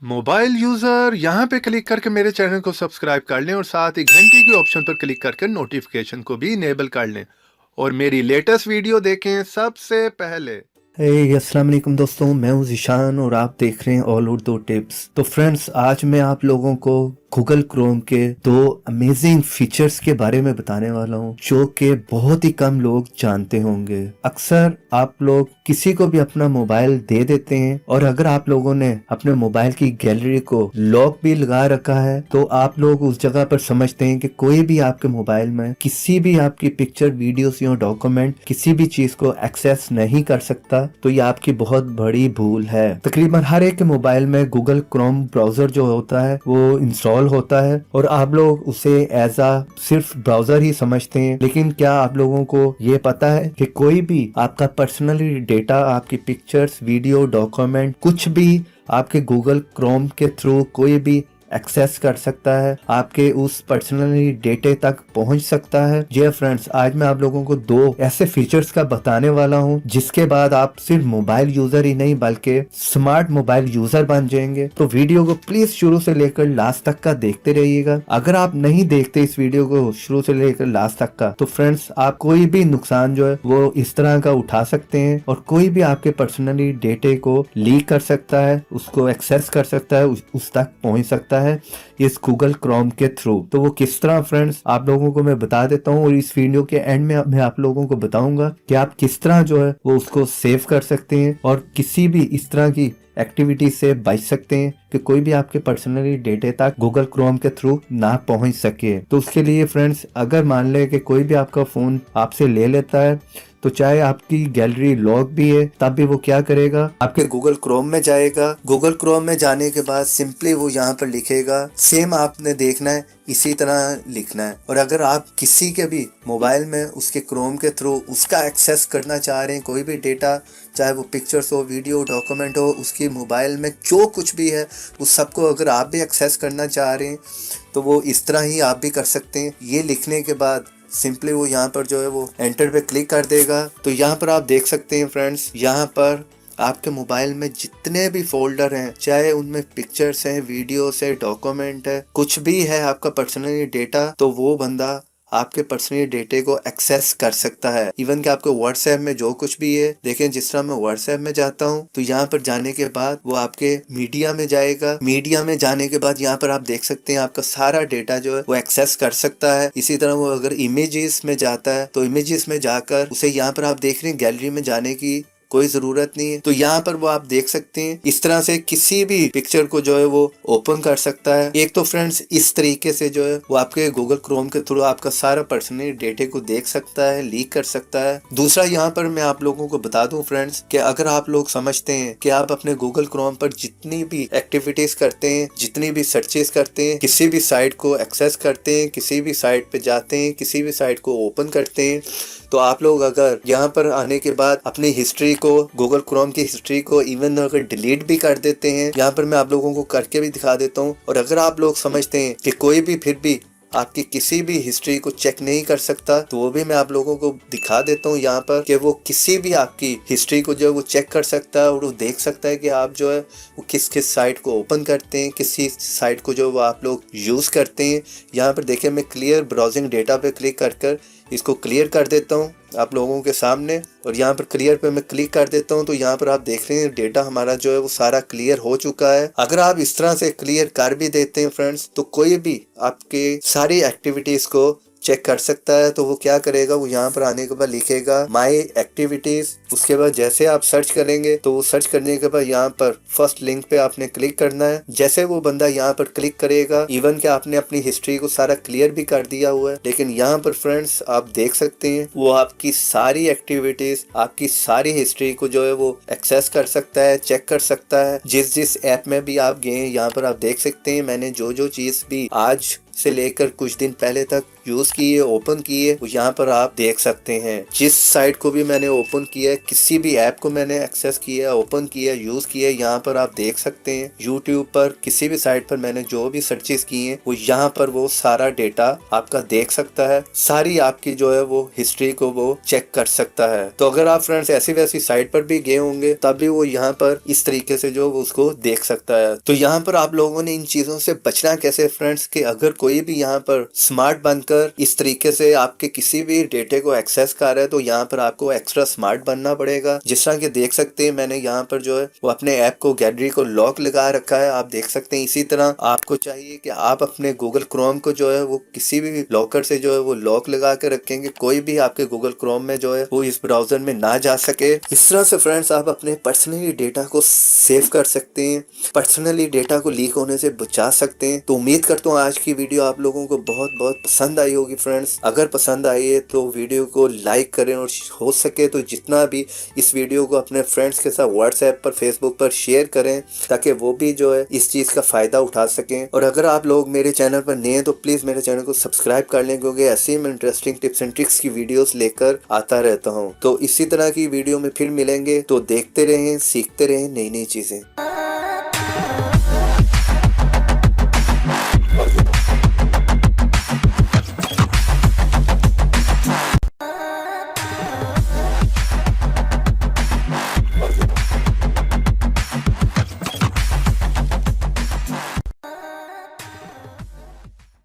Mobile user यहाँ पे click करके मेरे चैनल को सब्सक्राइब कर लें और साथ ही घंटी के ऑप्शन पर क्लिक करके नोटिफिकेशन को भी इनेबल कर लें और मेरी लेटेस्ट वीडियो देखें सबसे पहले। अस्सलाम वालेकुम दोस्तों, मैं हूं ज़ीशान और आप देख रहे हैं ऑल उर्दू टिप्स। तो फ्रेंड्स, आज मैं आप लोगों को गूगल क्रोम के दो अमेजिंग फीचर्स के बारे में बताने वाला हूं जो कि बहुत ही कम लोग जानते होंगे। अक्सर आप लोग किसी को भी अपना मोबाइल दे देते हैं और अगर आप लोगों ने अपने मोबाइल की गैलरी को लॉक भी लगा रखा है तो आप लोग उस जगह पर समझते हैं कि कोई भी आपके मोबाइल में किसी भी आपकी पिक्चर, वीडियोस या डॉक्यूमेंट किसी भी चीज को एक्सेस नहीं कर सकता। तो ये आपकी बहुत बड़ी भूल है। तकरीबन हर एक के मोबाइल में गूगल क्रोम ब्राउजर जो होता है वो इंस्टॉल होता है और आप लोग उसे एज आ सिर्फ ब्राउजर ही समझते हैं। लेकिन क्या आप लोगों को ये पता है कि कोई भी आपका पर्सनली डेटा, आपकी पिक्चर्स, वीडियो, डॉक्यूमेंट, कुछ भी आपके गूगल क्रोम के थ्रू कोई भी एक्सेस कर सकता है, आपके उस पर्सनली डेटे तक पहुंच सकता है। जी फ्रेंड्स, आज मैं आप लोगों को दो ऐसे फीचर्स का बताने वाला हूं जिसके बाद आप सिर्फ मोबाइल यूजर ही नहीं बल्कि स्मार्ट मोबाइल यूजर बन जाएंगे। तो वीडियो को प्लीज शुरू से लेकर लास्ट तक का देखते रहिएगा। अगर आप नहीं देखते इस वीडियो को शुरू से लेकर लास्ट तक का तो फ्रेंड्स, आप कोई भी नुकसान जो है वो इस तरह का उठा सकते हैं और कोई भी आपके पर्सनली डेटे को लीक कर सकता है, उसको एक्सेस कर सकता है, उस तक पहुंच सकता है इस गूगल क्रोम के थ्रू। तो वो किस तरह फ्रेंड्स आप लोगों को मैं बता देता हूँ और इस वीडियो के एंड में मैं आप लोगों को बताऊंगा कि आप किस तरह जो है वो उसको सेव कर सकते हैं और किसी भी इस तरह की एक्टिविटी से बच सकते हैं कि कोई भी आपके पर्सनली डेटे तक गूगल क्रोम के थ्रू ना पहुंच सके। तो उसके लिए फ्रेंड्स, अगर मान ले कि कोई भी आपका फोन आपसे ले लेता है तो चाहे आपकी गैलरी लॉक भी है तब भी वो क्या करेगा, आपके गूगल क्रोम में जाएगा। गूगल क्रोम में जाने के बाद सिंपली वो यहाँ पर लिखेगा, सेम आपने देखना है इसी तरह लिखना है। और अगर आप किसी के भी मोबाइल में उसके क्रोम के थ्रू उसका एक्सेस करना चाह रहे हैं, कोई भी डेटा, चाहे वो पिक्चर्स हो, वीडियो, डॉक्यूमेंट हो, उसकी मोबाइल में जो कुछ भी है उस सबको अगर आप भी एक्सेस करना चाह रहे हैं तो वो इस तरह ही आप भी कर सकते हैं। ये लिखने के बाद सिंपली वो यहाँ पर जो है वो एंटर पे क्लिक कर देगा। तो यहाँ पर आप देख सकते हैं फ्रेंड्स, यहाँ पर आपके मोबाइल में जितने भी फोल्डर हैं, चाहे उनमें पिक्चर्स हैं, वीडियोस है, डॉक्यूमेंट है, कुछ भी है आपका पर्सनली डेटा, तो वो बंदा आपके पर्सनल डेटे को एक्सेस कर सकता है। इवन कि आपके व्हाट्सएप में जो कुछ भी है, देखें जिस तरह मैं व्हाट्सएप में जाता हूँ तो यहाँ पर जाने के बाद वो आपके मीडिया में जाएगा। मीडिया में जाने के बाद यहाँ पर आप देख सकते हैं आपका सारा डेटा जो है वो एक्सेस कर सकता है। इसी तरह वो अगर इमेजेस में जाता है तो इमेजेस में जाकर उसे यहाँ पर आप देख रहे हैं गैलरी में जाने की कोई जरूरत नहीं है। तो यहाँ पर वो आप देख सकते हैं इस तरह से किसी भी पिक्चर को जो है वो ओपन कर सकता है। एक तो फ्रेंड्स इस तरीके से जो है वो आपके गूगल क्रोम के थ्रू आपका सारा पर्सनल डेटे को देख सकता है, लीक कर सकता है। दूसरा, यहाँ पर मैं आप लोगों को बता दूं फ्रेंड्स कि अगर आप लोग समझते हैं कि आप अपने गूगल क्रोम पर जितनी भी एक्टिविटीज करते हैं, जितनी भी सर्चेस करते हैं, किसी भी साइट को एक्सेस करते हैं, किसी भी साइट पे जाते हैं, किसी भी साइट को ओपन करते हैं, तो आप लोग अगर यहाँ पर आने के बाद अपनी हिस्ट्री को, गूगल क्रोम की हिस्ट्री को इवन अगर डिलीट भी कर देते हैं, यहाँ पर मैं आप लोगों को करके भी दिखा देता हूँ। और अगर आप लोग समझते हैं कि कोई भी फिर भी आपकी किसी भी हिस्ट्री को चेक नहीं कर सकता तो वो भी मैं आप लोगों को दिखा देता हूँ यहाँ पर कि वो किसी भी आपकी हिस्ट्री को जो है वो चेक कर सकता है और वो देख सकता है कि आप जो है वो किस किस साइट को ओपन करते हैं, किसी साइट को जो वो आप लोग यूज करते हैं। यहाँ पर देखिए मैं क्लियर ब्राउजिंग डेटा पे क्लिक कर इसको क्लियर कर देता हूँ आप लोगों के सामने और यहाँ पर क्लियर पे मैं क्लिक कर देता हूँ तो यहाँ पर आप देख रहे हैं डेटा हमारा जो है वो सारा क्लियर हो चुका है। अगर आप इस तरह से क्लियर कर भी देते हैं फ्रेंड्स तो कोई भी आपके सारी एक्टिविटीज को चेक कर सकता है। तो वो क्या करेगा, वो यहाँ पर आने के बाद लिखेगा माई एक्टिविटीज। उसके बाद जैसे आप सर्च करेंगे तो वो सर्च करने के बाद यहाँ पर फर्स्ट लिंक पे आपने क्लिक करना है। जैसे वो बंदा यहाँ पर क्लिक करेगा, इवन कि आपने अपनी हिस्ट्री को सारा क्लियर भी कर दिया हुआ है, लेकिन यहाँ पर फ्रेंड्स आप देख सकते हैं वो आपकी सारी एक्टिविटीज, आपकी सारी हिस्ट्री को जो है वो एक्सेस कर सकता है, चेक कर सकता है। जिस जिस ऐप में भी आप गए यहाँ पर आप देख सकते हैं मैंने जो जो चीज भी आज से लेकर कुछ दिन पहले तक यूज किए, ओपन किए, यहाँ पर आप देख सकते हैं। जिस साइट को भी मैंने ओपन किया, किसी भी ऐप को मैंने एक्सेस किया, ओपन किया, यूज किया, यहाँ पर आप देख सकते हैं। यूट्यूब पर किसी भी साइट पर मैंने जो भी सर्चेस किए हैं वो यहाँ पर वो सारा डेटा आपका देख सकता है। सारी आपकी जो है वो हिस्ट्री को वो चेक कर सकता है। तो अगर आप फ्रेंड्स ऐसी वैसी साइट पर भी गए होंगे तब भी वो यहाँ पर इस तरीके से जो उसको देख सकता है। तो यहाँ पर आप लोगों ने इन चीजों से बचना कैसे फ्रेंड्स, कि अगर कोई भी यहाँ पर स्मार्ट बनकर इस तरीके से आपके किसी भी डेटे को एक्सेस कर रहा है तो यहाँ पर आपको एक्स्ट्रा स्मार्ट बनना पड़ेगा। जिस तरह के देख सकते हैं मैंने यहाँ पर जो है वो अपने ऐप को गैलरी को लॉक लगा रखा है, आप देख सकते हैं। इसी तरह आपको चाहिए कि आप अपने गूगल क्रोम को जो है वो किसी भी लॉकर से जो है वो लॉक लगा के रखेंगे, कोई भी आपके गूगल क्रोम में जो है वो इस ब्राउजर में ना जा सके। इस तरह से फ्रेंड्स आप अपने पर्सनली डेटा को सेव कर सकते हैं, पर्सनली डेटा को लीक होने से बचा सकते हैं। तो उम्मीद करता हूँ आज की वीडियो आप लोगों को बहुत बहुत पसंद आई होगी फ्रेंड्स। अगर पसंद आई है तो वीडियो को लाइक करें और हो सके तो जितना भी इस वीडियो को अपने फ्रेंड्स के साथ व्हाट्सएप पर, फेसबुक पर शेयर करें ताकि वो भी जो है इस चीज का फायदा उठा सकें। और अगर आप लोग मेरे चैनल पर नए हैं तो प्लीज मेरे चैनल को सब्सक्राइब कर लें, क्योंकि ऐसे ही मैं इंटरेस्टिंग टिप्स एंड ट्रिक्स की वीडियोस लेकर आता रहता हूँ। तो इसी तरह की वीडियो में फिर मिलेंगे, तो देखते रहें, सीखते रहें नई नई चीजें।